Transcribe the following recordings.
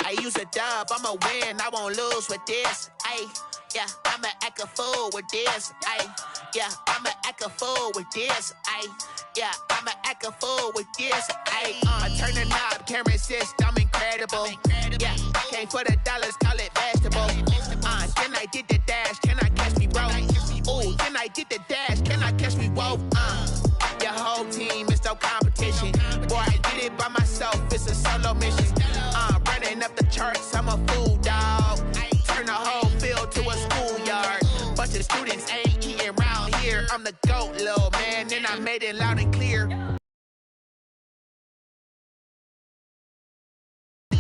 I use a dub, I'ma win, I won't lose with this. Ay, yeah, I'ma act a fool with this. Ay, yeah, I'ma act a fool with this. Ay, yeah, I'ma act a fool with this. Ay, I turn the knob, can't resist, I'm incredible. Yeah, came for the dollars, call it vegetable. Then I did the dash, can I catch me, bro? Ooh, then I did the dash, can I catch me, whoa? Your whole team is no competition. Boy, I did it by myself, it's a solo mission. Running up the charts, I'm a fool, dog. Turn the whole field to a schoolyard. Bunch of students ain't eating round here. I'm the GOAT, little man, and I made it loud and clear.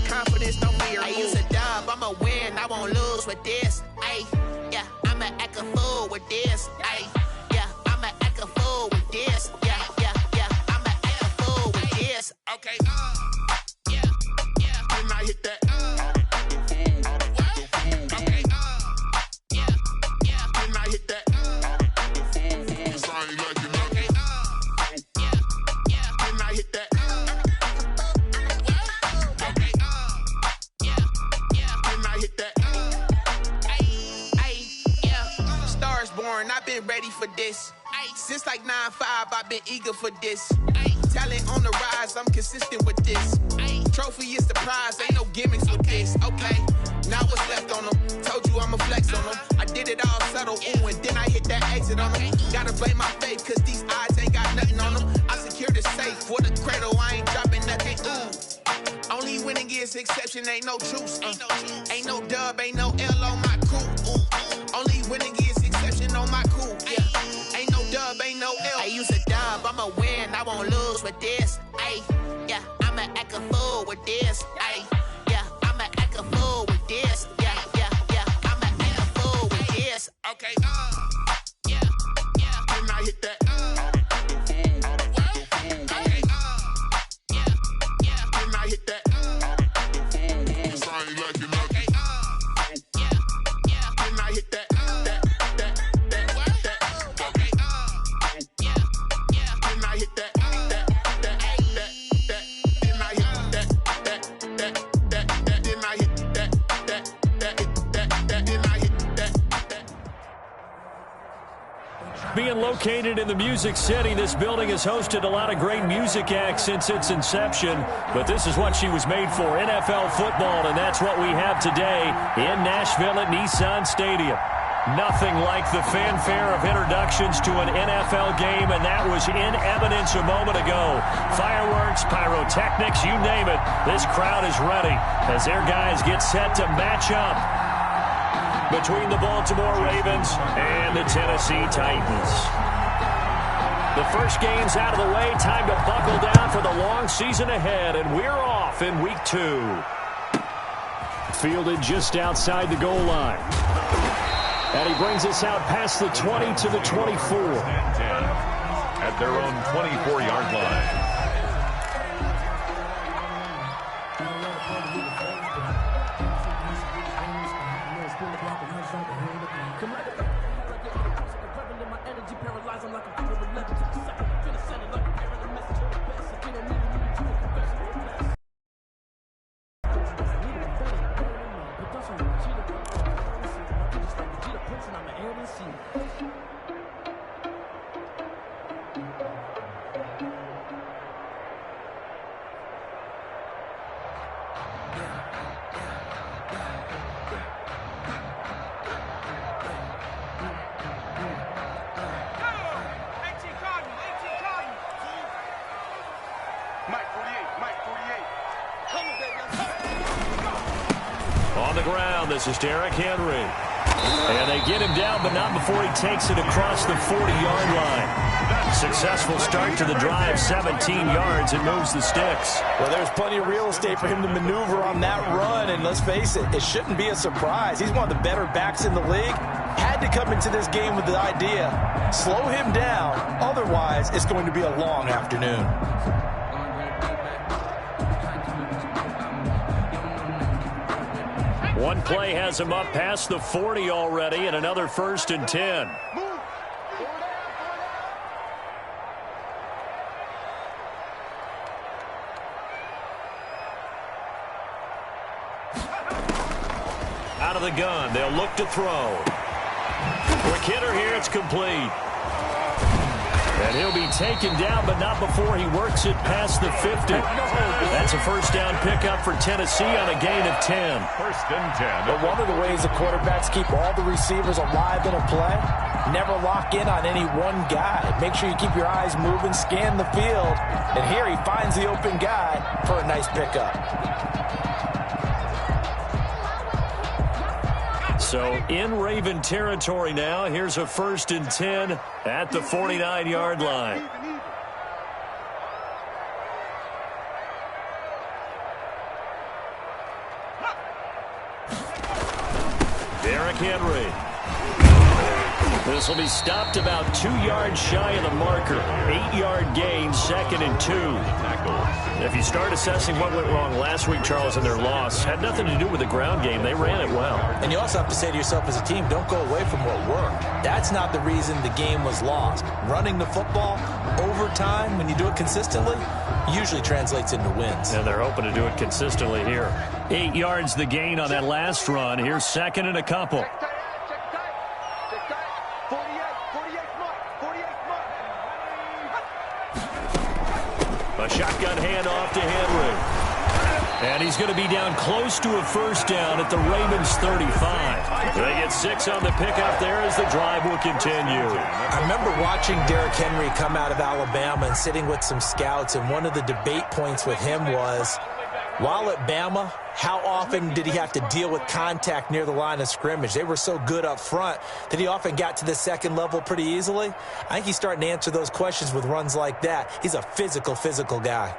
Confidence, no fear. I use a dub, I'ma win, I won't lose with this. Ay, yeah, I'ma act a fool with this. Ay, yeah, I'ma act a fool with this. Yeah, yeah, yeah, I'ma act a fool with this. Okay, yeah, yeah, then I hit that. Okay, yeah, yeah, then I hit that. Okay, yeah, yeah, then I hit that. I've been ready for this. Since like 9-5, I've been eager for this. Talent on the rise, I'm consistent with this. Trophy is the prize, ain't no gimmicks with this. Okay, now what's left on them? Told you I'ma flex on them. I did it all subtle, ooh, and then I hit that exit on them. Gotta blame my faith, cause these odds ain't got nothing on them. I secured the safe for the cradle, I ain't dropping nothing, ooh. Only winning is exception, ain't no truce. Ain't no dub, ain't no L on my crew. Ooh. Only winning is exception on my crew. Yeah. Ain't no dub, ain't no L. I use a dub, I'ma win, I won't lose with this. Ay, yeah, I'ma act a fool with this. Ay, yeah, I'ma act a fool with this. Yeah, yeah, yeah, I'ma act a fool with this. Okay, yeah, yeah, then I hit that. Okay, yeah, yeah, then I hit that. Being located in the Music City, this building has hosted a lot of great music acts since its inception. But this is what she was made for, NFL football, and that's what we have today in Nashville at Nissan Stadium. Nothing like the fanfare of introductions to an NFL game, and that was in evidence a moment ago. Fireworks, pyrotechnics, you name it. This crowd is ready as their guys get set to match up between the Baltimore Ravens and the Tennessee Titans. The first game's out of the way. Time to buckle down for the long season ahead, and we're off in Week 2. Fielded just outside the goal line. And he brings us out past the 20 to the 24. At their own 24-yard line. On the ground, this is Derrick Henry. And they get him down, but not before he takes it across the 40-yard line. Successful start to the drive, 17 yards, and moves the sticks. Well, there's plenty of real estate for him to maneuver on that run, and let's face it, it shouldn't be a surprise. He's one of the better backs in the league. Had to come into this game with the idea, slow him down, otherwise it's going to be a long afternoon. One play has him up past the 40 already, and another 1st and 10. Out of the gun, they'll look to throw. Quick hitter here, it's complete. And he'll be taken down, but not before he works it past the 50. That's a first down pickup for Tennessee on a gain of 10. First and 10. But one of the ways the quarterbacks keep all the receivers alive in a play, never lock in on any one guy. Make sure you keep your eyes moving, scan the field. And here he finds the open guy for a nice pickup. So in Raven territory now, here's a first and 10 at the 49-yard line. Derrick Henry. This will be stopped about 2 yards shy of the marker. 8-yard gain, second and 2. If you start assessing what went wrong last week, Charles, in their loss, had nothing to do with the ground game. They ran it well. And you also have to say to yourself as a team, don't go away from what worked. That's not the reason the game was lost. Running the football over time, when you do it consistently, usually translates into wins. And they're hoping to do it consistently here. 8 yards the gain on that last run. Here's second and a couple. A shotgun handoff to Henry. And he's going to be down close to a first down at the Ravens 35. They get 6 on the pickup there as the drive will continue. I remember watching Derrick Henry come out of Alabama and sitting with some scouts, and one of the debate points with him was, while at Bama, how often did he have to deal with contact near the line of scrimmage? They were so good up front that he often got to the second level pretty easily. I think he's starting to answer those questions with runs like that. He's a physical guy.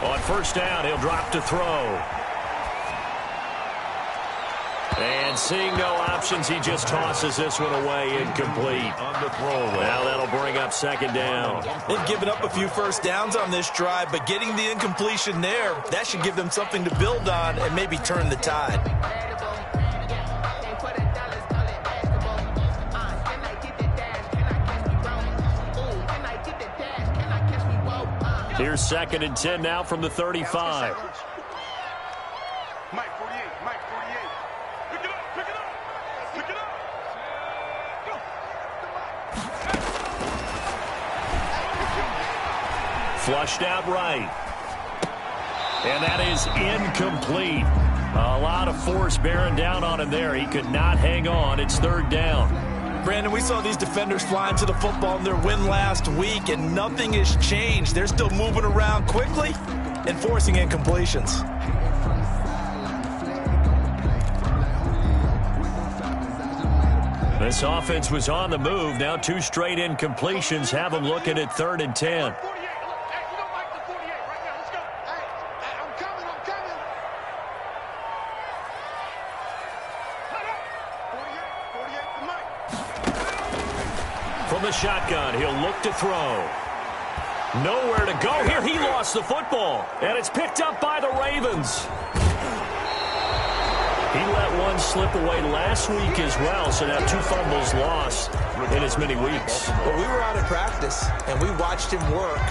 On first down, he'll drop to throw. And seeing no options, he just tosses this one away, incomplete. On the throw. Now that'll bring up second down. They've given up a few first downs on this drive, but getting the incompletion there, that should give them something to build on and maybe turn the tide. Here's second and 10 now from the 35. Flushed out right. And that is incomplete. A lot of force bearing down on him there. He could not hang on. It's third down. Brandon, we saw these defenders flying to the football in their win last week, and nothing has changed. They're still moving around quickly and forcing incompletions. This offense was on the move. Now 2 straight incompletions have them looking at third and 10. From the shotgun, he'll look to throw. Nowhere to go here. He lost the football, and it's picked up by the Ravens. He let one slip away last week as well, so now 2 fumbles lost in as many weeks. Well, we were out of practice, and we watched him work.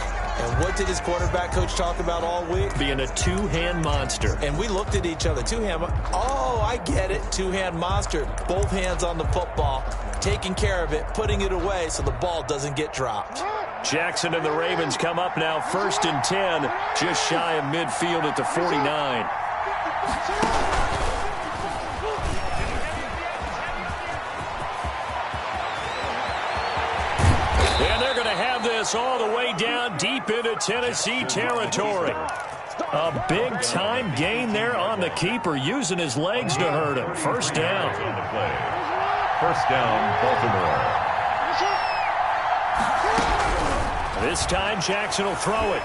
And what did his quarterback coach talk about all week? Being a 2-hand monster. And we looked at each other. 2-hand. Oh, I get it. 2-hand monster. Both hands on the football, taking care of it, putting it away so the ball doesn't get dropped. Jackson and the Ravens come up now first and 10, just shy of midfield at the 49. And they're going to have this all the way down deep into Tennessee territory. A big-time gain there on the keeper, using his legs to hurt him. First down. First down, Baltimore. This time, Jackson will throw it.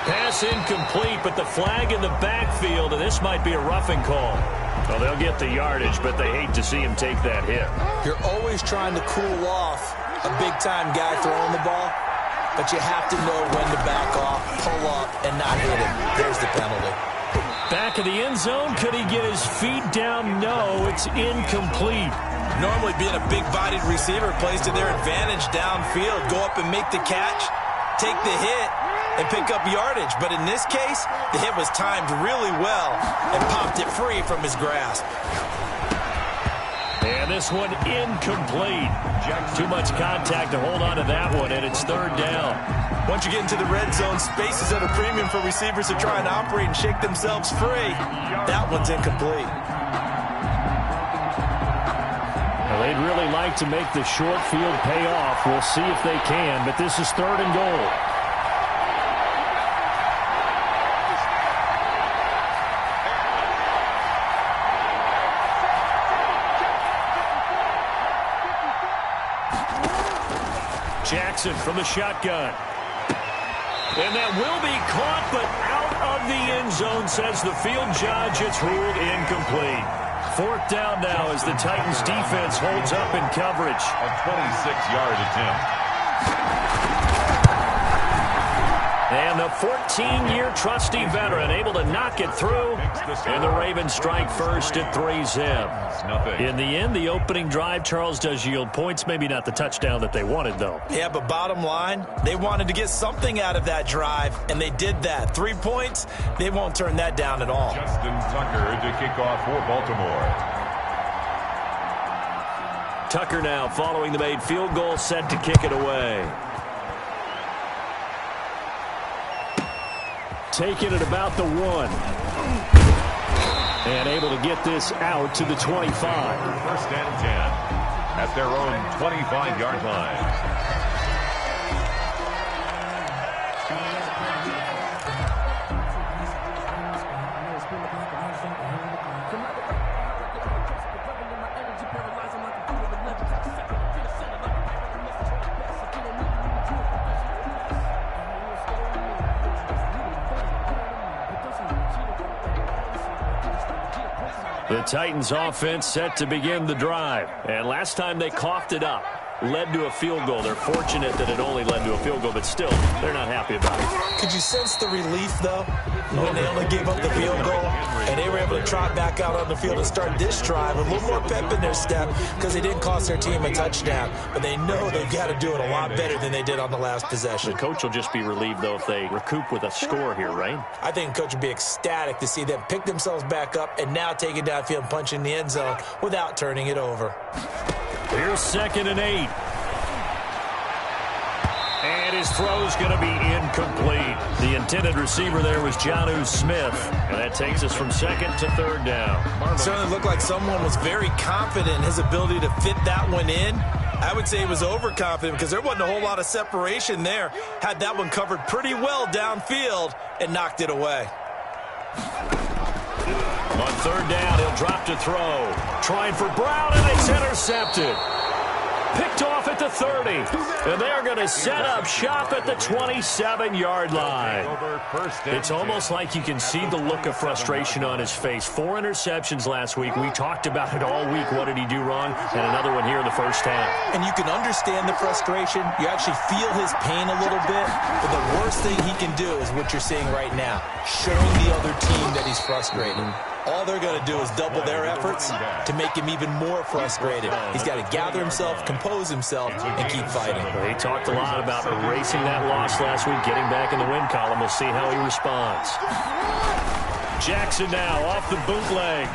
Pass incomplete, but the flag in the backfield, and this might be a roughing call. Well, they'll get the yardage, but they hate to see him take that hit. You're always trying to cool off a big-time guy throwing the ball, but you have to know when to back off, pull up, and not hit him. There's the penalty. Back of the end zone. Could he get his feet down? No, it's incomplete. Normally being a big-bodied receiver plays to their advantage downfield. Go up and make the catch, take the hit, and pick up yardage. But in this case, the hit was timed really well and popped it free from his grasp. And this one incomplete. Too much contact to hold on to that one, and it's third down. Once you get into the red zone, space is at a premium for receivers to try and operate and shake themselves free. That one's incomplete. Well, they'd really like to make the short field pay off. We'll see if they can, but this is third and goal. Jackson from the shotgun. And that will be caught, but out of the end zone, says the field judge. It's ruled incomplete. Fourth down now as the Titans defense holds up in coverage. A 26-yard attempt. And the 14-year trusty veteran able to knock it through. And the Ravens strike first at 3-zip. In the end, the opening drive, Charles, does yield points. Maybe not the touchdown that they wanted, though. Yeah, but bottom line, they wanted to get something out of that drive, and they did that. 3 points, they won't turn that down at all. Justin Tucker to kick off for Baltimore. Tucker now following the made field goal, set to kick it away. Taking it about the 1. And able to get this out to the 25. First and 10 at their own 25-yard line. The Titans offense set to begin the drive. And last time they coughed it up, led to a field goal. They're fortunate that it only led to a field goal, but still, they're not happy about it. Could you sense the relief, though, when they only gave up the field goal and they were able to trot back out on the field and start this drive with a little more pep in their step because they didn't cost their team a touchdown. But they know they've got to do it a lot better than they did on the last possession. The coach will just be relieved, though, if they recoup with a score here, right? I think the coach would be ecstatic to see them pick themselves back up and now take it downfield and punch in the end zone without turning it over. Here's 2nd and 8. And his throw's going to be incomplete. The intended receiver there was Jonnu Smith. And that takes us from 2nd to 3rd down. It certainly looked like someone was very confident in his ability to fit that one in. I would say he was overconfident because there wasn't a whole lot of separation there. Had that one covered pretty well downfield and knocked it away. On 3rd down, he'll drop to throw. Trying for Brown, and it's intercepted. Picked off at the 30. And they're going to set up shop at the 27-yard line. It's almost like you can see the look of frustration on his face. 4 interceptions last week. We talked about it all week. What did he do wrong? And another one here in the first half. And you can understand the frustration. You actually feel his pain a little bit. But the worst thing he can do is what you're seeing right now, showing the other team that he's frustrated. All they're going to do is double their efforts to make him even more frustrated. He's got to gather himself, compose himself, and keep fighting. He talked a lot about erasing that loss last week, getting back in the win column. We'll see how he responds. Jackson now off the bootleg.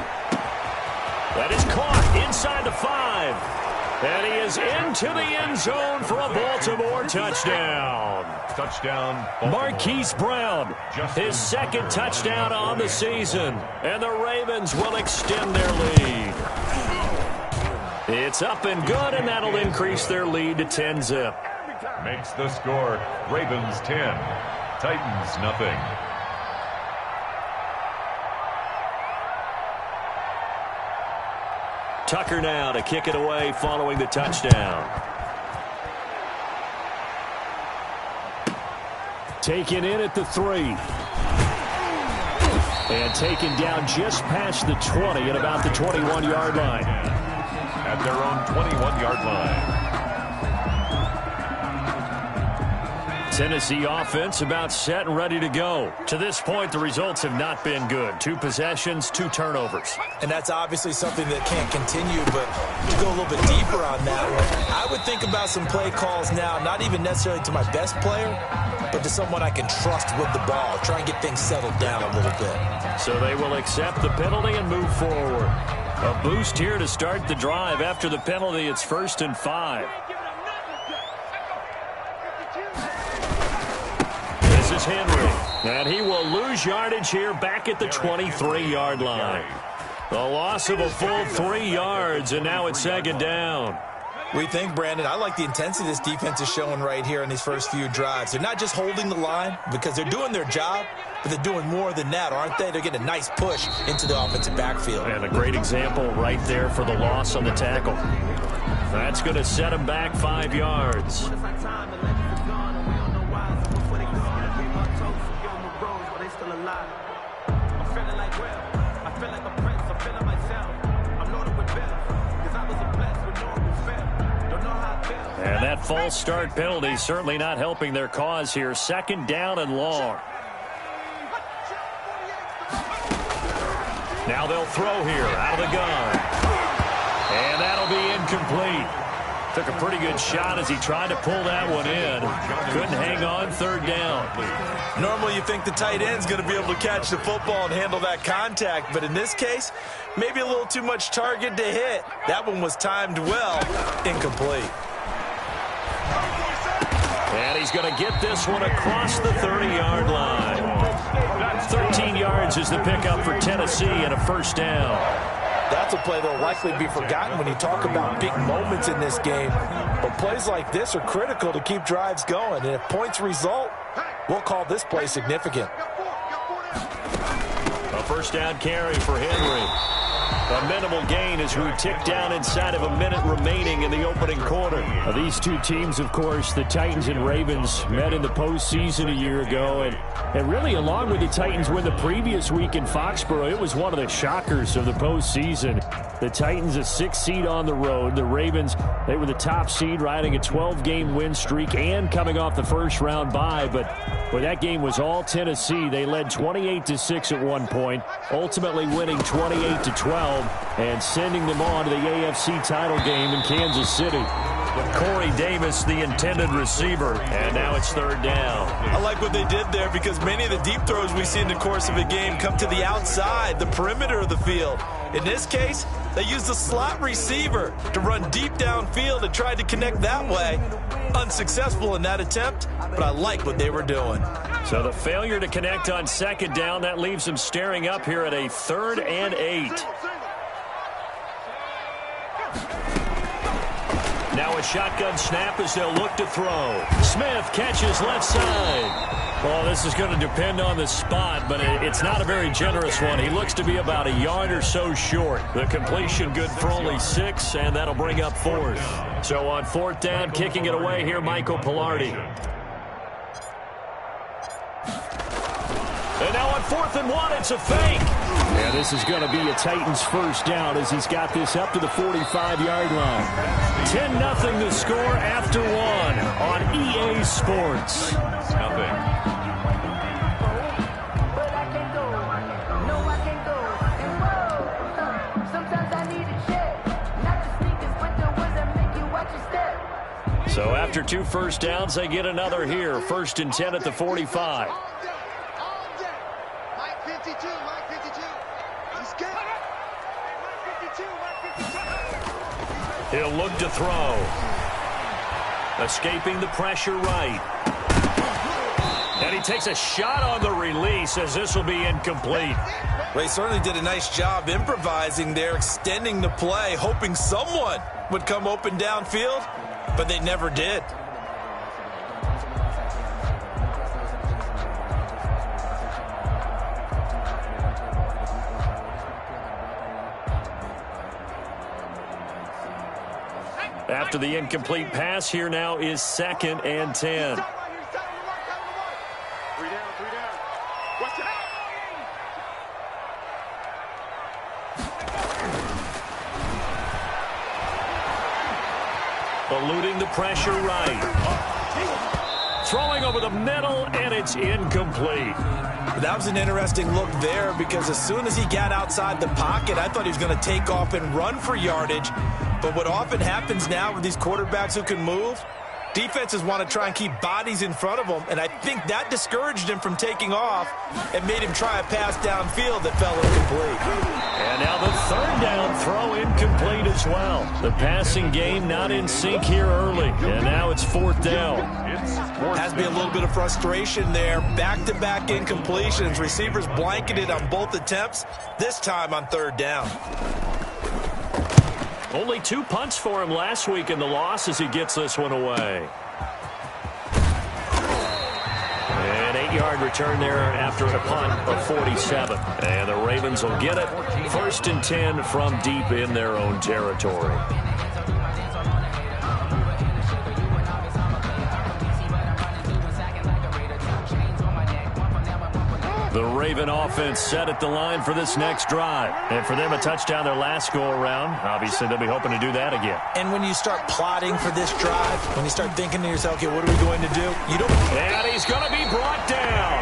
That is caught inside the 5. And he is into the end zone for a Baltimore touchdown. Touchdown, Marquise Brown, his 2nd touchdown on the season. And the Ravens will extend their lead. It's up and good, and that'll increase their lead to 10-zip. Makes the score Ravens 10, Titans nothing. Tucker now to kick it away following the touchdown. Taken in at the 3. And taken down just past the 20 at about the 21-yard line. At their own 21-yard line. Tennessee offense about set and ready to go. To this point, the results have not been good. 2 possessions, 2 turnovers. And that's obviously something that can't continue, but to go a little bit deeper on that one, I would think about some play calls now, not even necessarily to my best player, but to someone I can trust with the ball. Try and get things settled down a little bit. So they will accept the penalty and move forward. A boost here to start the drive. After the penalty, it's 1st and 5. This is Henry, and he will lose yardage here back at the 23-yard line. The loss of a full 3 yards, and now it's 2nd down. What do you think, Brandon? I like the intensity this defense is showing right here in these first few drives. They're not just holding the line because they're doing their job, but they're doing more than that, aren't they? They're getting a nice push into the offensive backfield. And a great example right there for the loss on the tackle. That's going to set them back 5 yards. And that false start penalty certainly not helping their cause here. 2nd down and long. Now they'll throw here out of the gun. And that'll be incomplete. Took a pretty good shot as he tried to pull that one in. Couldn't hang on. 3rd down. Normally you think the tight end's going to be able to catch the football and handle that contact, but in this case, maybe a little too much target to hit. That one was timed well. Incomplete. And he's going to get this one across the 30-yard line. 13 yards is the pickup for Tennessee and a 1st down. That's a play that will likely be forgotten when you talk about big moments in this game. But plays like this are critical to keep drives going. And if points result, we'll call this play significant. A 1st down carry for Henry. A minimal gain as we tick down inside of a minute remaining in the opening quarter. These two teams, of course, the Titans and Ravens, met in the postseason a year ago. And really, along with the Titans win the previous week in Foxborough, it was one of the shockers of the postseason. The Titans, a 6th seed on the road. The Ravens, they were the top seed, riding a 12-game win streak and coming off the first-round bye. But when that game was all Tennessee, they led 28-6 at one point, ultimately winning 28-12. And sending them on to the AFC title game in Kansas City. Corey Davis, the intended receiver, and now it's 3rd down. I like what they did there because many of the deep throws we see in the course of a game come to the outside, the perimeter of the field. In this case, they used the slot receiver to run deep downfield and tried to connect that way. Unsuccessful in that attempt, but I like what they were doing. So the failure to connect on 2nd down, that leaves them staring up here at a 3rd and 8. Now a shotgun snap as they'll look to throw. Smith catches left side. Well, this is going to depend on the spot, but it's not a very generous one. He looks to be about a yard or so short. The completion good for only 6, and that'll bring up 4th. So on 4th down, kicking it away here, Michael Pilardi. And now on 4th and 1, it's a fake. And this is going to be a Titans 1st down as he's got this up to the 45-yard line. 10-0 the score after 1 on EA Sports. So after 2 1st downs, they get another here. 1st and 10 at the 45. He'll look to throw. Escaping the pressure right. And he takes a shot on the release as this will be incomplete. Well, he certainly did a nice job improvising there, extending the play, hoping someone would come open downfield, but they never did. After the incomplete pass, here now is 2nd and 10. Eluding the pressure right. Throwing throwing over the middle, and it's incomplete. That was an interesting look there because as soon as he got outside the pocket, I thought he was going to take off and run for yardage. But what often happens now with these quarterbacks who can move, defenses want to try and keep bodies in front of them, and I think that discouraged him from taking off and made him try a pass downfield that fell incomplete. And now the third down throw incomplete as well. The passing game not in sync here early, and now it's fourth down. Has to be a little bit of frustration there. Back-to-back incompletions. Receivers blanketed on both attempts, this time on third down. Only 2 punts for him last week in the loss as he gets this one away. An 8-yard return there after a punt of 47. And the Ravens will get it. 1st and 10 from deep in their own territory. The Raven offense set at the line for this next drive. And for them, a touchdown their last go-around. Obviously, they'll be hoping to do that again. And when you start plotting for this drive, when you start thinking to yourself, okay, what are we going to do? You don't. And he's going to be brought down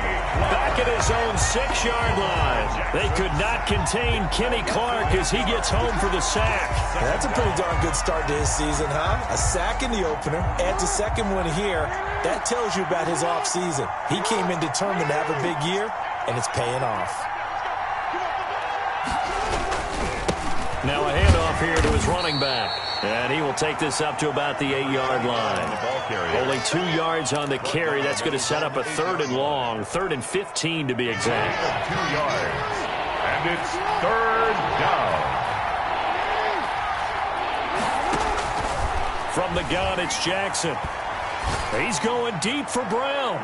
back at his own 6-yard line. They could not contain Kenny Clark as he gets home for the sack. That's a pretty darn good start to his season, huh? A sack in the opener, adds a second one here. That tells you about his offseason. He came in determined to have a big year, and it's paying off. Now a handoff here to his running back. And he will take this up to about the 8-yard line. Only 2 yards on the carry. That's going to set up a 3rd and long. 3rd and 15 to be exact. 2 yards. And it's 3rd down. From the gun, it's Jackson. He's going deep for Brown.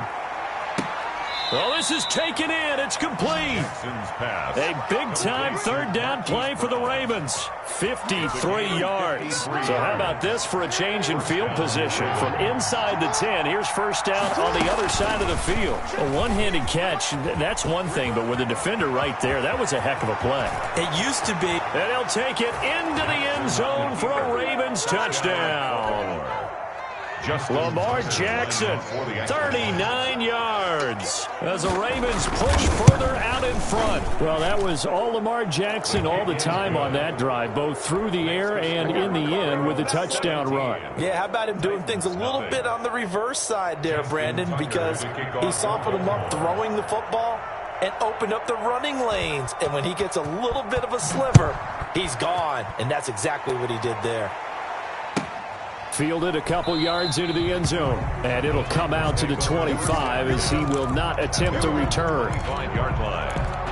Well, this is taken in. It's complete. A big-time 3rd down play for the Ravens. 53 yards. So how about this for a change in field position? From inside the 10, here's 1st down on the other side of the field. A one-handed catch, that's one thing, but with a defender right there, that was a heck of a play. It used to be. And he'll take it into the end zone for a Ravens touchdown. Lamar Jackson, 39 yards as the Ravens push further out in front. Well, that was all Lamar Jackson all the time on that drive, both through the air and in the end with the touchdown run. Yeah, how about him doing things a little bit on the reverse side there, Brandon, because he softened him up throwing the football and opened up the running lanes. And when he gets a little bit of a sliver, he's gone. And that's exactly what he did there. Fielded a couple yards into the end zone. And it'll come out to the 25 as he will not attempt to return. 25-yard line.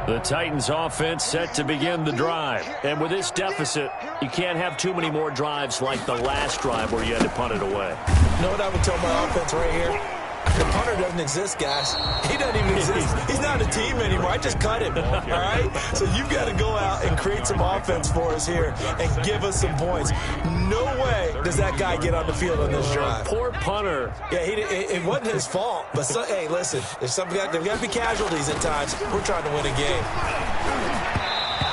The Titans offense set to begin the drive. And with this deficit, you can't have too many more drives like the last drive where you had to punt it away. You know what I would tell my offense right here? The punter doesn't exist, guys. He doesn't even exist. He's not a team anymore. I just cut him, all right? So you've got to go out and create some offense for us here and give us some points. No way does that guy get on the field on this drive. Poor punter. Yeah, it wasn't his fault. But, hey, listen, there's got to be casualties at times. We're trying to win a game.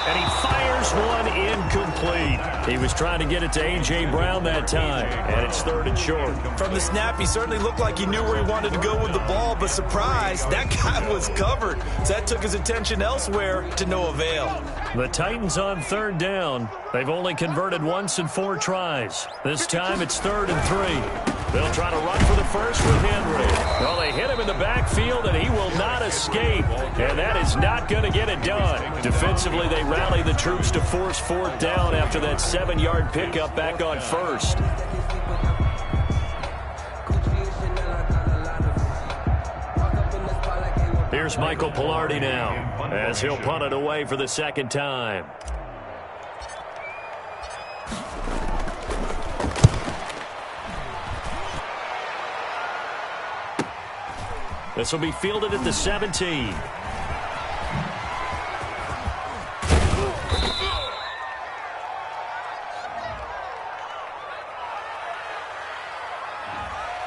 And he fires one incomplete. He was trying to get it to A.J. Brown that time, and it's 3rd and short. From the snap, he certainly looked like he knew where he wanted to go with the ball, but surprise, that guy was covered. So that took his attention elsewhere to no avail. The Titans on 3rd down. They've only converted once in 4 tries. This time it's 3rd and 3. They'll try to run for the first with Henry. Well, they hit him in the backfield, and he will not escape. And that is not going to get it done. Defensively, they rally the troops to force 4th down after that 7-yard pickup back on 1st. Here's Michael Pilardi now as he'll punt it away for the 2nd time. This will be fielded at the 17.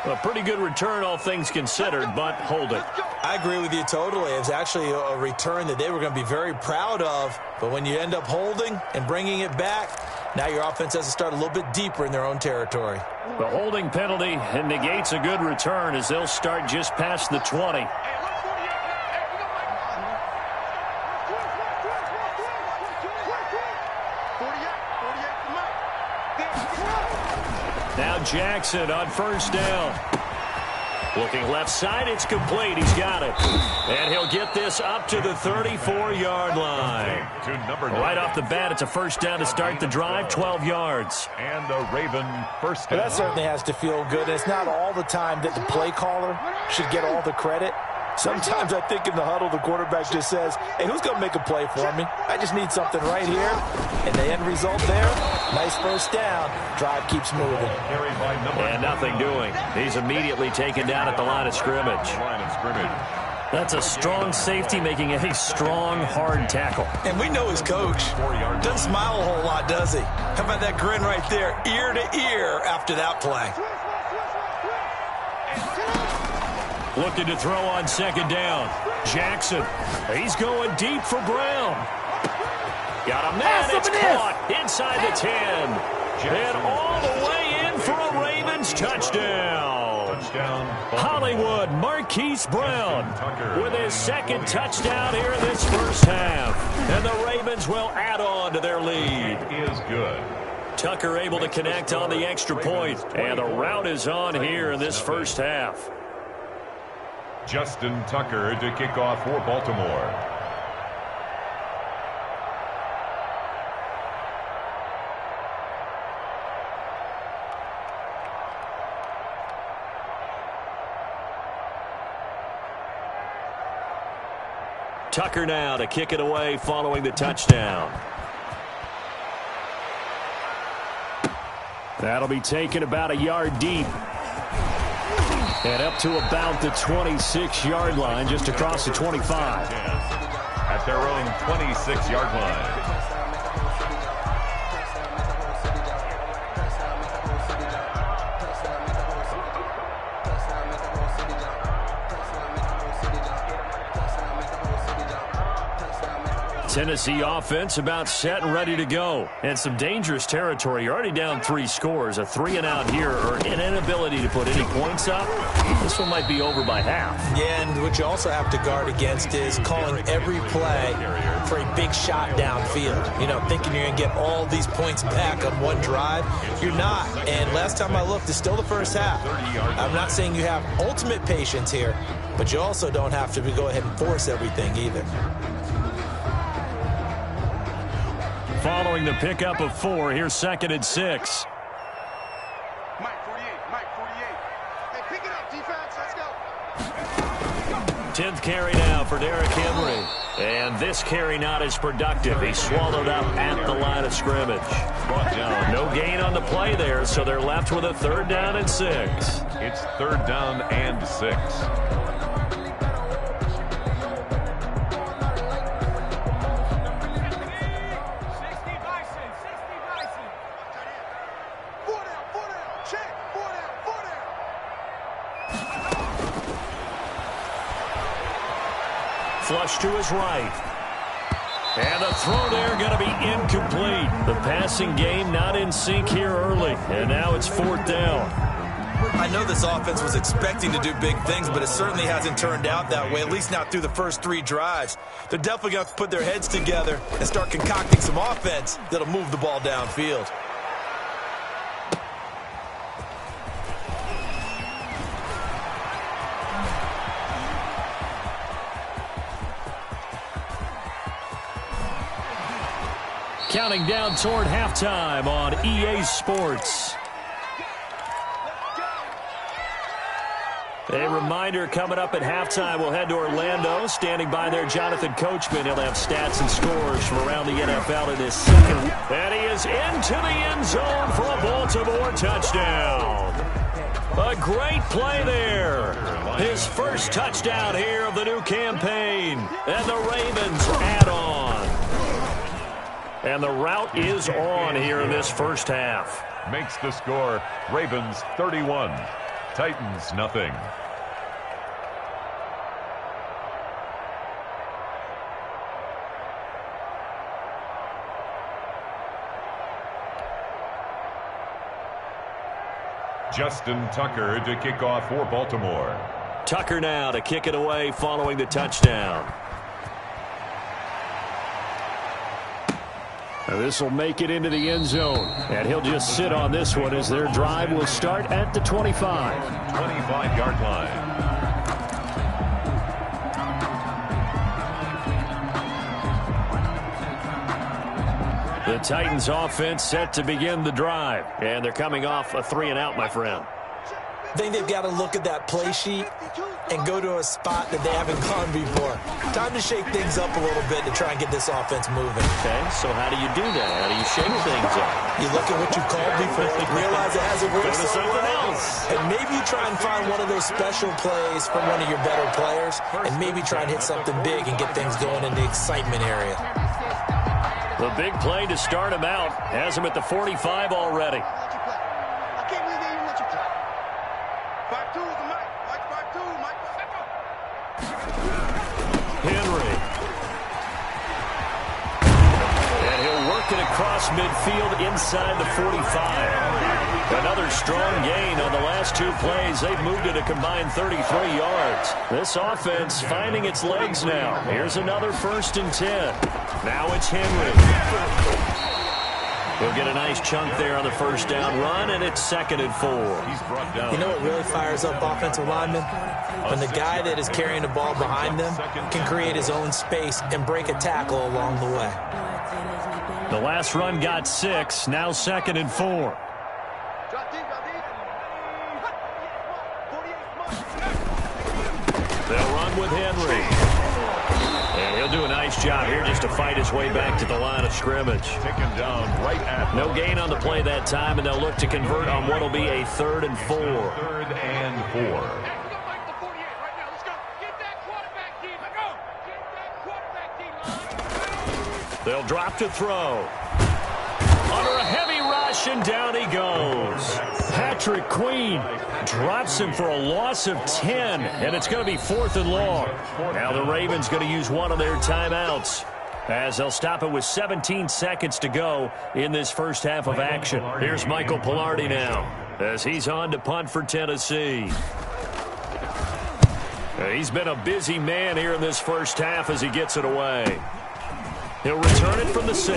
A pretty good return, all things considered, but hold it. I agree with you totally. It was actually a return that they were going to be very proud of. But when you end up holding and bringing it back, now your offense has to start a little bit deeper in their own territory. The holding penalty negates a good return as they'll start just past the 20. Now Jackson on first down. Looking left side, it's complete. He's got it. And he'll get this up to the 34-yard line. Right off the bat, it's a first down to start the drive, 12 yards. And the Raven first down. Well, that certainly has to feel good. It's not all the time that the play caller should get all the credit. Sometimes I think in the huddle, the quarterback just says, hey, who's going to make a play for me? I just need something right here. And the end result there, nice first down. Drive keeps moving. And nothing doing. He's immediately taken down at the line of scrimmage. That's a strong safety making a strong, hard tackle. And we know his coach doesn't smile a whole lot, does he? How about that grin right there, ear to ear after that play? Looking to throw on second down. Jackson. He's going deep for Brown. Got a man. It's caught inside the 10. And all the way in for a Ravens touchdown. Hollywood Marquise Brown with his second touchdown here in this first half. And the Ravens will add on to their lead. It is good. Tucker able to connect on the extra point. And the route is on here in this first half. Justin Tucker to kick off for Baltimore. Tucker now to kick it away following the touchdown. That'll be taken about a yard deep. And up to about the 26-yard line, just across the 25. At their own 26-yard line. Tennessee offense about set and ready to go. And some dangerous territory. You're already down 3 scores. A 3-and-out here or an inability to put any points up. This one might be over by half. Yeah, and what you also have to guard against is calling every play for a big shot downfield. You know, thinking you're going to get all these points back on one drive. You're not. And last time I looked, it's still the first half. I'm not saying you have ultimate patience here, but you also don't have to go ahead and force everything either. Following the pickup of 4, here's 2nd and 6. Mike 48, Mike 48. Hey, pick it up, defense. Let's go. 10th carry now for Derrick Henry. And this carry not as productive. He's swallowed up at the line of scrimmage. No gain on the play there, so they're left with a 3rd down and 6. It's 3rd down and 6. Flush to his right. And the throw there going to be incomplete. The passing game not in sync here early. And now it's 4th down. I know this offense was expecting to do big things, but it certainly hasn't turned out that way, at least not through the first 3 drives. They're definitely going to have to put their heads together and start concocting some offense that'll move the ball downfield. Counting down toward halftime on EA Sports. A reminder, coming up at halftime, we'll head to Orlando. Standing by there, Jonathan Coachman. He'll have stats and scores from around the NFL in this second. And he is into the end zone for a Baltimore touchdown. A great play there. His first touchdown here of the new campaign. And the Ravens add on. And the route is on here in this first half. Makes the score Ravens 31. Titans, nothing. Justin Tucker to kick off for Baltimore. Tucker now to kick it away following the touchdown. This will make it into the end zone, and he'll just sit on this one as their drive will start at the 25. 25-yard line. The Titans offense set to begin the drive, and they're coming off a 3-and-out, my friend. I think they've got to look at that play sheet and go to a spot that they haven't gone before. Time to shake things up a little bit to try and get this offense moving. Okay, so how do you do that? How do you shake things up? You look at what you called before, realize it hasn't worked Go to something else. and maybe you try and find one of those special plays from one of your better players, and maybe try and hit something big and get things going in the excitement area. The big play to start him out has him at the 45 already. I can't believe they even let you play. 5-2 is the mic. Mike 5-2. Mike 5-2. Henry. And he'll work it across midfield inside the 45. Another strong gain on the last two plays. They've moved it a combined 33 yards. This offense finding its legs now. Here's another 1st and 10. Now it's Henry. He'll get a nice chunk there on the first down run, and it's 2nd and 4. He's brought down. You know what really fires up offensive linemen? When the guy that is carrying the ball behind them can create his own space and break a tackle along the way. The last run got 6, now 2nd and 4. Drop deep, drop deep. 48. They'll run with Henry. And he'll do a nice job here just to fight his way back to the line of scrimmage. Taken down right at No gain on the play that time, and they'll look to convert on what will be a 3rd and 4. 3rd and 4. They'll drop to throw. Under a heavy rush, and down he goes. Patrick Queen drops him for a loss of 10, and it's going to be 4th and long. Now the Ravens going to use one of their timeouts, as they'll stop it with 17 seconds to go in this first half of action. Here's Michael Pilardi now, as he's on to punt for Tennessee. He's been a busy man here in this first half as he gets it away. He'll return it from the 6.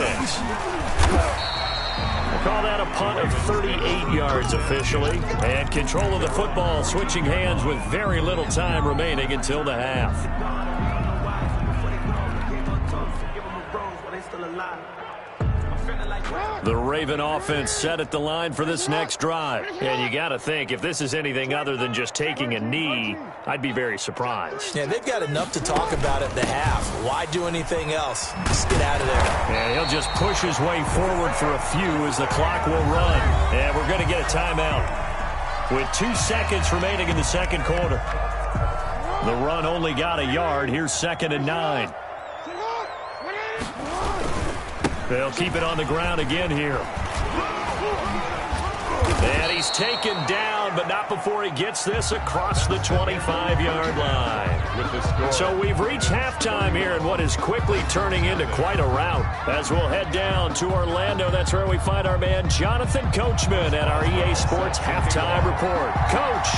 We'll call that a punt of 38 yards officially. And control of the football switching hands with very little time remaining until the half. The Raven offense set at the line for this next drive. And you got to think, if this is anything other than just taking a knee, I'd be very surprised. Yeah, they've got enough to talk about at the half. Why do anything else? Just get out of there. And he'll just push his way forward for a few as the clock will run. And we're going to get a timeout with 2 seconds remaining in the second quarter. The run only got a yard. Here's 2nd and 9. They'll keep it on the ground again here. And he's taken down, but not before he gets this across the 25-yard line. So we've reached halftime here in what is quickly turning into quite a rout. As we'll head down to Orlando, that's where we find our man Jonathan Coachman at our EA Sports Halftime Report. Coach.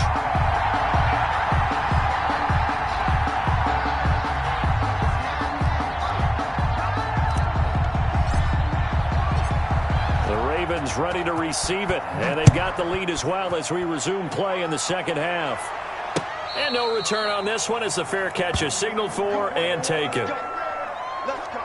Ready to receive it, and they've got the lead as well as we resume play in the second half. And no return on this one as the fair catch is signaled for and taken. Let's go.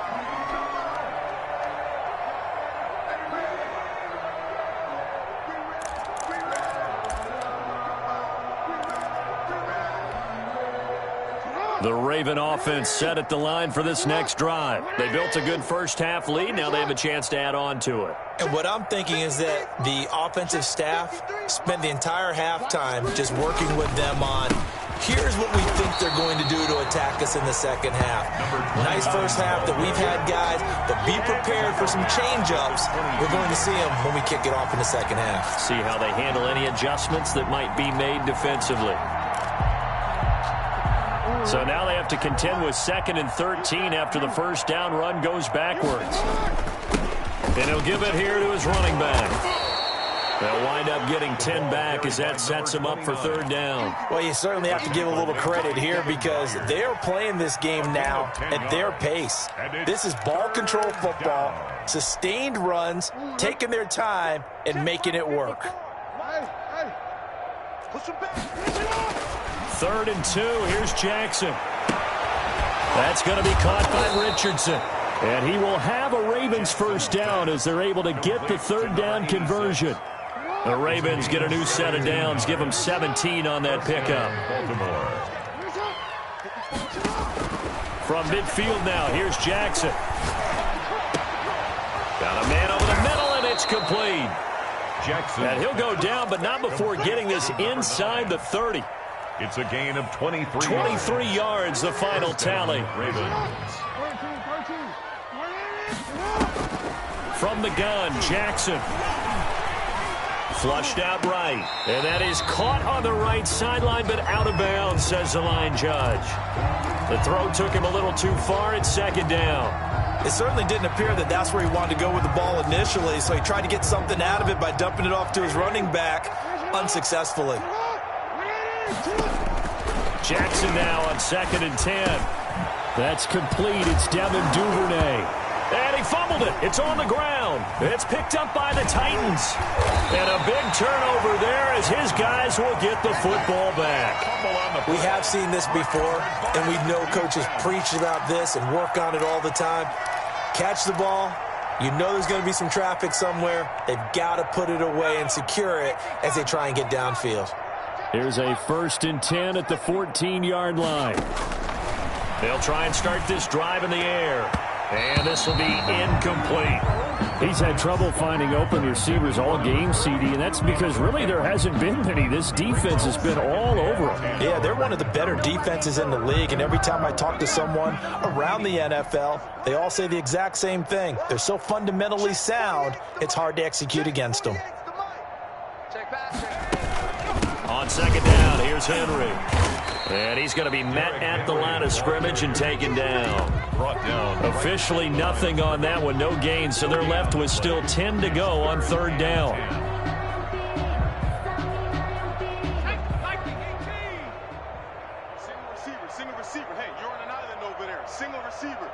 The Raven offense set at the line for this next drive. They built a good first half lead. Now they have a chance to add on to it. And what I'm thinking is that the offensive staff spent the entire halftime just working with them on, here's what we think they're going to do to attack us in the second half. Nice first half that we've had, guys, but be prepared for some change-ups. We're going to see them when we kick it off in the second half. See how they handle any adjustments that might be made defensively. So now they have to contend with 2nd and 13 after the first down run goes backwards. And he'll give it here to his running back. They'll wind up getting 10 back as that sets him up for 3rd down. Well, you certainly have to give a little credit here because they're playing this game now at their pace. This is ball control football, sustained runs, taking their time, and making it work. 3rd and 2. Here's Jackson. That's going to be caught by Richardson. And he will have a Ravens first down as they're able to get the 3rd down conversion. The Ravens get a new set of downs, give them 17 on that pickup. From midfield now, here's Jackson. Got a man over the middle, and it's complete. Jackson. And he'll go down, but not before getting this inside the 30. It's a gain of 23. 23 yards, the final tally. Ravens. From the gun, Jackson. Flushed out right. And that is caught on the right sideline, but out of bounds, says the line judge. The throw took him a little too far at 2nd down. It certainly didn't appear that that's where he wanted to go with the ball initially, so he tried to get something out of it by dumping it off to his running back unsuccessfully. Jackson now on 2nd and 10. That's complete. It's Devin Duvernay. And he fumbled it. It's on the ground. It's picked up by the Titans. And a big turnover there as his guys will get the football back. We have seen this before, and we know coaches preach about this and work on it all the time. Catch the ball. You know there's going to be some traffic somewhere. They've got to put it away and secure it as they try and get downfield. Here's a 1st and 10 at the 14-yard line. They'll try and start this drive in the air. And this will be incomplete. He's had trouble finding open receivers all game, CD, and that's because really there hasn't been many. This defense has been all over them. Yeah, they're one of the better defenses in the league, and every time I talk to someone around the NFL, they all say the exact same thing. They're so fundamentally sound, it's hard to execute against them. On 2nd down, here's Henry. And he's going to be met at the line of scrimmage and taken down. Brought down. Officially nothing on that one, no gain, so they're left with still 10 to go on 3rd down. Single receiver. Hey, you're on an island over there. Single receiver.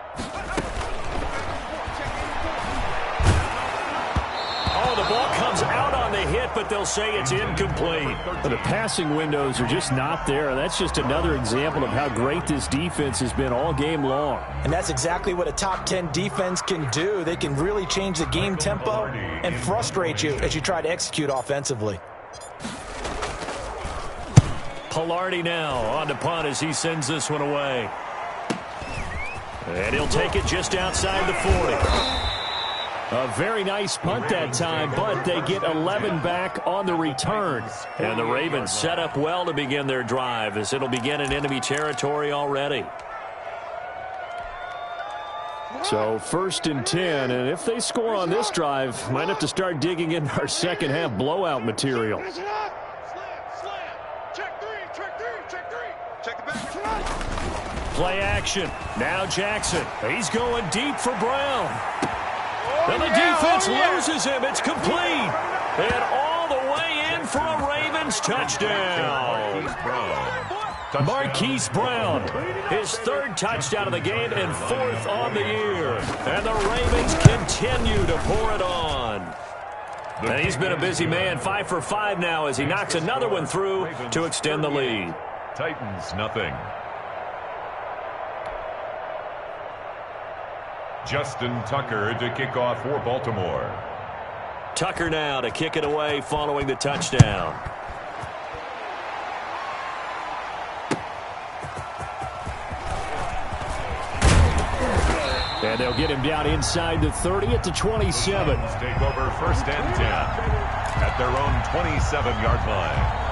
Oh, the ball comes out on the hit, but they'll say it's incomplete. The passing windows are just not there. That's just another example of how great this defense has been all game long. And that's exactly what a top 10 defense can do. They can really change the game tempo and frustrate you as you try to execute offensively. Pilardi now on to punt as he sends this one away. And he'll take it just outside the 40. A very nice punt that time, but they get 11 back on the return. And the Ravens set up well to begin their drive as it'll begin in enemy territory already. So 1st and 10, and if they score on this drive, might have to start digging in our second half blowout material. Play action. Now Jackson. He's going deep for Brown. And the defense loses him. It's complete. And all the way in for a Ravens touchdown. Marquise Brown, his 3rd touchdown of the game and 4th on the year. And the Ravens continue to pour it on. And he's been a busy man, 5 for 5 now as he knocks another one through to extend the lead. Titans, nothing. Justin Tucker to kick off for Baltimore. Tucker now to kick it away following the touchdown. And they'll get him down inside the 30 at the 27. Take over 1st and 10 at their own 27-yard line.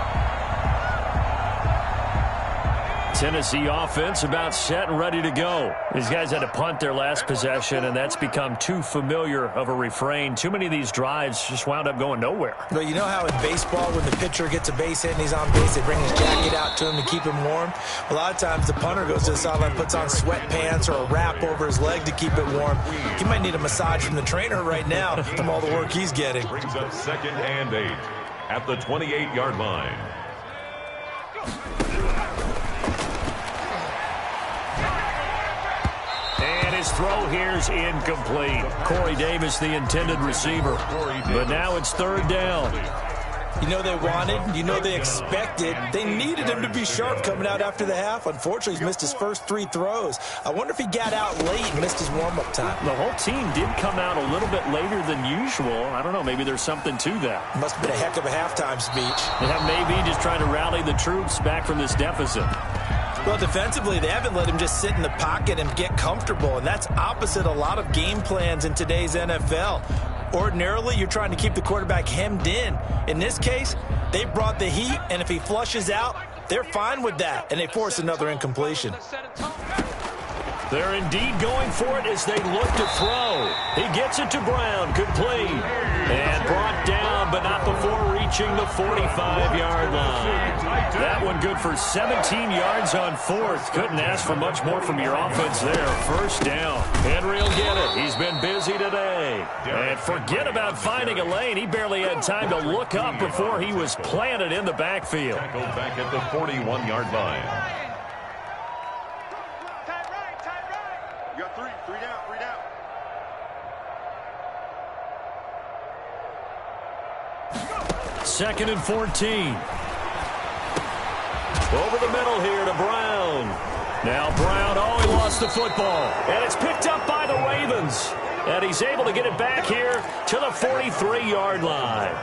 Tennessee offense about set and ready to go. These guys had to punt their last possession, and that's become too familiar of a refrain. Too many of these drives just wound up going nowhere. Well, you know how in baseball when the pitcher gets a base hit and he's on base, they bring his jacket out to him to keep him warm? A lot of times the punter goes to the sideline, puts on sweatpants or a wrap over his leg to keep it warm. He might need a massage from the trainer right now from all the work he's getting. Brings up 2nd and 8 at the 28-yard line. His throw here's incomplete. Corey Davis, the intended receiver. But now it's 3rd down. You know they wanted, you know they expected. They needed him to be sharp coming out after the half. Unfortunately, he's missed his first 3 throws. I wonder if he got out late and missed his warm-up time. The whole team did come out a little bit later than usual. I don't know, maybe there's something to that. Must have been a heck of a halftime speech. Yeah, maybe just trying to rally the troops back from this deficit. Well, defensively, they haven't let him just sit in the pocket and get comfortable, and that's opposite a lot of game plans in today's NFL. Ordinarily, you're trying to keep the quarterback hemmed in. In this case, they brought the heat, and if he flushes out, they're fine with that, and they force another incompletion. They're indeed going for it as they look to throw. He gets it to Brown, complete, and brought down, but not before reaching the 45-yard line. That one good for 17 yards on 4th. Couldn't ask for much more from your offense there. 1st down. Henry will get it. He's been busy today. And forget about finding a lane. He barely had time to look up before he was planted in the backfield. Tackled back at the 41-yard line. You got 3 down, 3 down. Second and 14. Over the middle here to Brown. Now Brown, he lost the football. And it's picked up by the Ravens. And he's able to get it back here to the 43-yard line.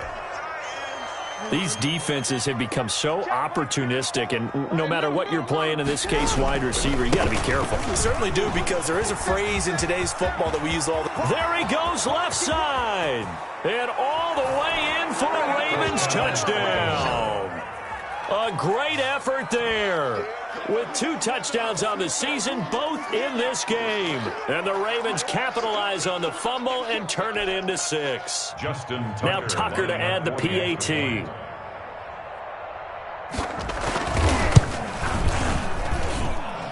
These defenses have become so opportunistic, and no matter what you're playing, in this case wide receiver, you got to be careful. We certainly do, because there is a phrase in today's football that we use all the time. There he goes left side. And all the way in for a Ravens touchdown. A great effort there. With 2 touchdowns on the season, both in this game. And the Ravens capitalize on the fumble and turn it into 6. Justin Tucker. Now Tucker to add the PAT.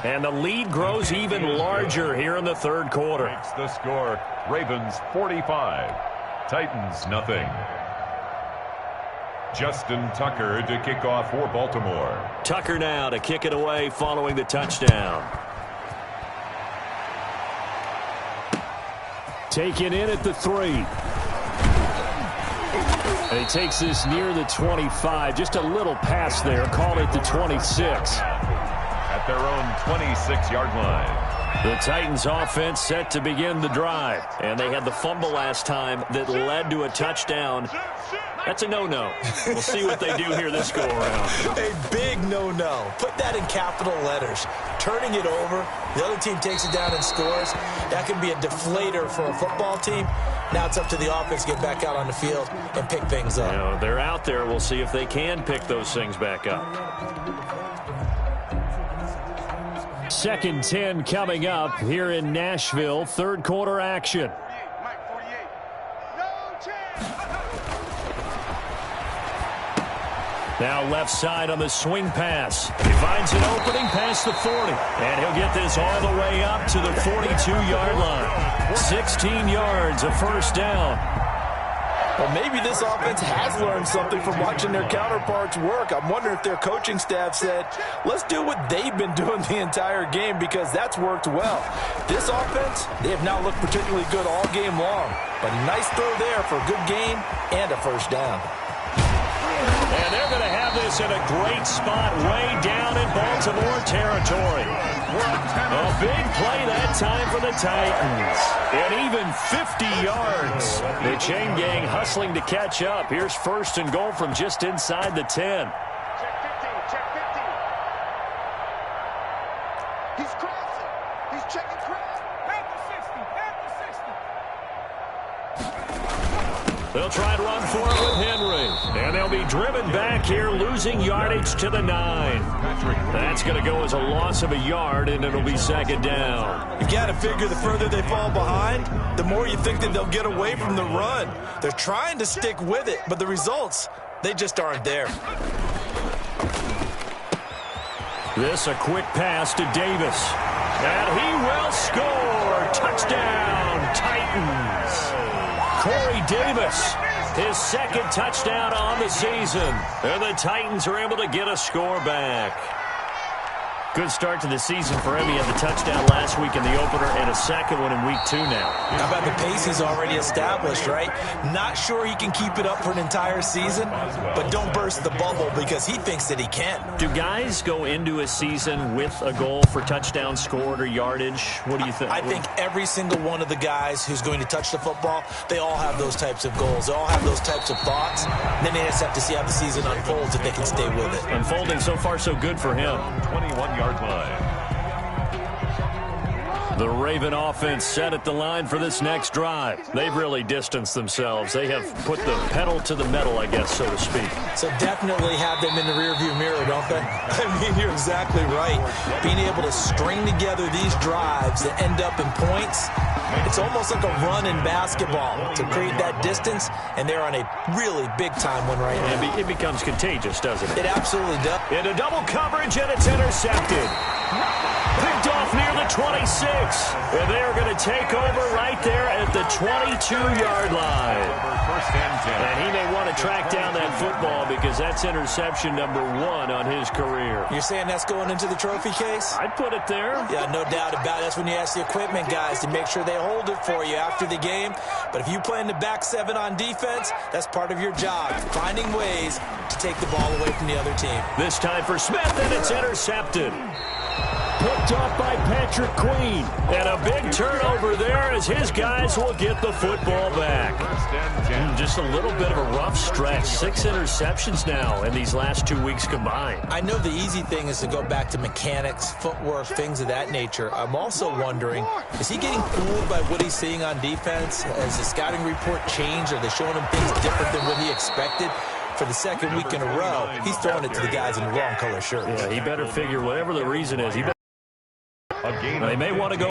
And the lead grows even larger here in the 3rd quarter. Makes the score. Ravens 45. Titans nothing. Justin Tucker to kick off for Baltimore. Tucker now to kick it away following the touchdown. Taken in at the 3. And he takes this near the 25. Just a little pass there. Called it the 26. At their own 26-yard line. The Titans offense set to begin the drive. And they had the fumble last time that led to a touchdown. That's a no-no. We'll see what they do here this go-around. A big no-no. Put that in capital letters. Turning it over, the other team takes it down and scores. That can be a deflator for a football team. Now it's up to the offense to get back out on the field and pick things up. You know, they're out there. We'll see if they can pick those things back up. 2nd and 10 coming up here in Nashville. 3rd quarter action. Now left side on the swing pass. He finds an opening past the 40. And he'll get this all the way up to the 42-yard line. 16 yards, a 1st down. Well, maybe this offense has learned something from watching their counterparts work. I'm wondering if their coaching staff said, let's do what they've been doing the entire game, because that's worked well. This offense, they have not looked particularly good all game long. But nice throw there for a good gain and a 1st down. And they're going to have this in a great spot way down in Baltimore territory. A big play that time for the Titans. And even 50 yards. The chain gang hustling to catch up. Here's 1st and goal from just inside the 10. Check 15, check 15. He's crossing. He's checking cross. Back to 60. They'll try and run for it with Henry. And they'll be driven back here, losing yardage to the 9. That's going to go as a loss of a yard, and it'll be second down. You got to figure the further they fall behind, the more you think that they'll get away from the run. They're trying to stick with it, but the results, they just aren't there. This a quick pass to Davis. And he will score. Touchdown, Titans. Corey Davis, his second touchdown on the season. And the Titans are able to get a score back. Good start to the season for him. He had the touchdown last week in the opener and a second one in week 2 now. How about the pace he's already established, right? Not sure he can keep it up for an entire season, but don't burst the bubble because he thinks that he can. Do guys go into a season with a goal for touchdown scored or yardage? What do you think? I think every single one of the guys who's going to touch the football, they all have those types of goals. They all have those types of thoughts. Then they just have to see how the season unfolds if they can stay with it. Unfolding so far so good for him. 21-yard line. The Raven offense set at the line for this next drive. They've really distanced themselves. They have put the pedal to the metal, I guess, so to speak. So definitely have them in the rearview mirror, don't they? I mean, you're exactly right. Being able to string together these drives that end up in points, it's almost like a run in basketball to create that distance, and they're on a really big-time one right now. It becomes contagious, doesn't it? It absolutely does. Into double coverage, and it's intercepted. Picked off near the 26. And they are going to take over right there at the 22-yard line. And he may want to track down that football because that's interception number 1 on his career. You're saying that's going into the trophy case? I'd put it there. Yeah, no doubt about it. That's when you ask the equipment guys to make sure they hold it for you after the game. But if you play in the back 7 on defense, that's part of your job, finding ways to take the ball away from the other team. This time for Smith, and it's intercepted. Picked up by Patrick Queen. And a big turnover there as his guys will get the football back. Just a little bit of a rough stretch. 6 interceptions now in these last 2 weeks combined. I know the easy thing is to go back to mechanics, footwork, things of that nature. I'm also wondering, is he getting fooled by what he's seeing on defense? Has the scouting report changed? Are they showing him things different than what he expected? For the second week in a row, he's throwing it to the guys in the wrong color shirts. Yeah, he better figure whatever the reason is. They may want to go